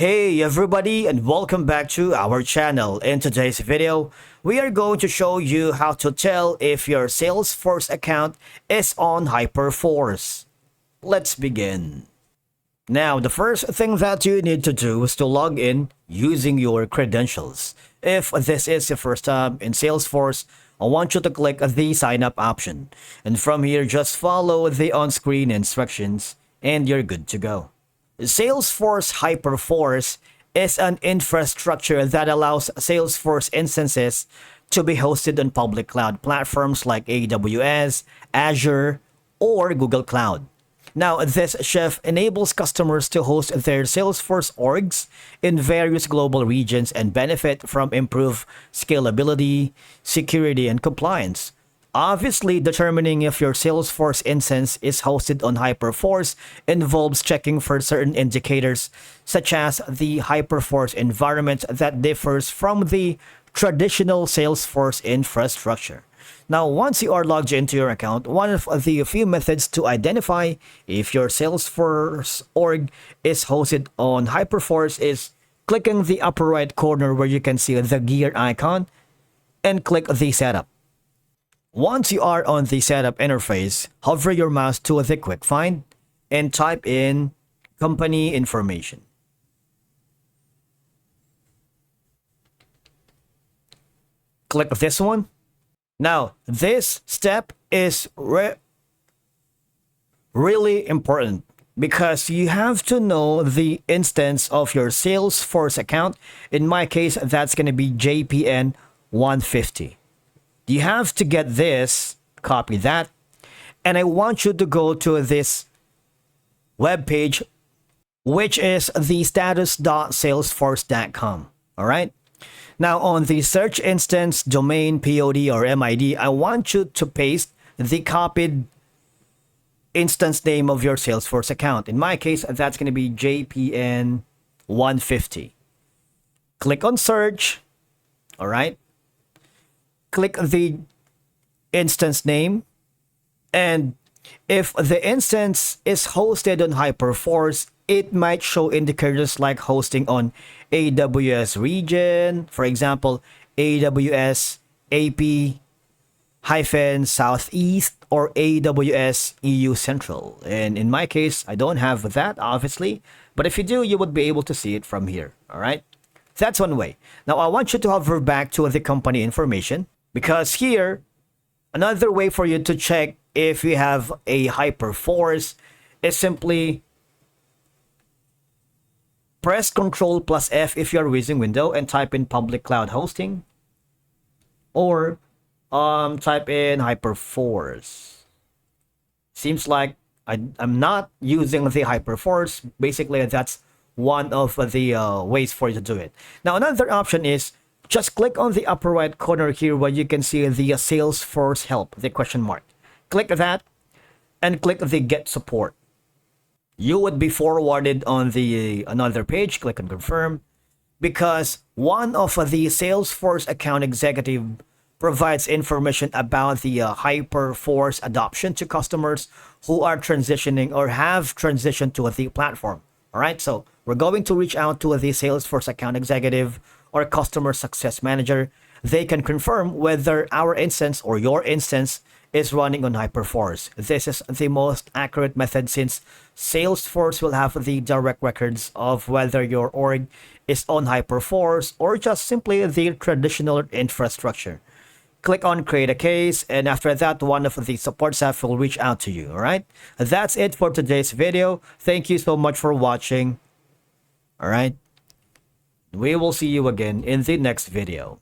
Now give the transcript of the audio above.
Hey everybody, and welcome back to our channel. In today's video, we are going to show you how to tell if your Salesforce account is on Hyperforce. Let's begin. Now, the first thing that you need to do is to log in using your credentials. If this is your first time in Salesforce, I want you to click the sign up option. And from here, just follow the on-screen instructions and you're good to go. Salesforce Hyperforce is an infrastructure that allows Salesforce instances to be hosted on public cloud platforms like AWS, Azure, or Google Cloud. Now, this shift enables customers to host their Salesforce orgs in various global regions and benefit from improved scalability, security, and compliance. Obviously, determining if your Salesforce instance is hosted on Hyperforce involves checking for certain indicators, such as the Hyperforce environment that differs from the traditional Salesforce infrastructure. Now, once you are logged into your account, one of the few methods to identify if your Salesforce org is hosted on Hyperforce is clicking the upper right corner where you can see the gear icon and click the setup. Once you are on the setup interface, hover your mouse to the quick find and type in company information. Click this one. Now, this step is really important because you have to know the instance of your Salesforce account. In my case, that's going to be JPN 150. You have to get this, copy that, and I want you to go to this web page, which is the status.salesforce.com. All right. Now, on the search instance, domain, POD, or MID, I want you to paste the copied instance name of your Salesforce account. In my case, that's going to be JPN 150. Click on search. All right. Click the instance name, and if the instance is hosted on Hyperforce, it might show indicators like hosting on AWS region, for example, AWS AP-Southeast or AWS EU Central. And in my case, I don't have that, obviously, but if you do, you would be able to see it from here. All right. That's one way. Now, I want you to hover back to the company information, because here, another way for you to check if you have a Hyperforce is simply press Ctrl plus F if you're using Windows and type in public cloud hosting, or type in Hyperforce. Seems like I'm not using the Hyperforce. Basically, that's one of the ways for you to do it. Now, another option is just click on the upper right corner here where you can see the Salesforce help, the question mark. Click that and click the get support. You would be forwarded on the another page. Click on confirm, because one of the Salesforce account executive provides information about the Hyperforce adoption to customers who are transitioning or have transitioned to the platform. All right, so we're going to reach out to the Salesforce account executive or customer success manager. They can confirm whether our instance or your instance is running on Hyperforce. This is the most accurate method since Salesforce will have the direct records of whether your org is on Hyperforce or just simply the traditional infrastructure. Click on create a case, and after that, one of the support staff will reach out to you. All right, that's it for today's video. Thank you so much for watching. All right, we will see you again in the next video.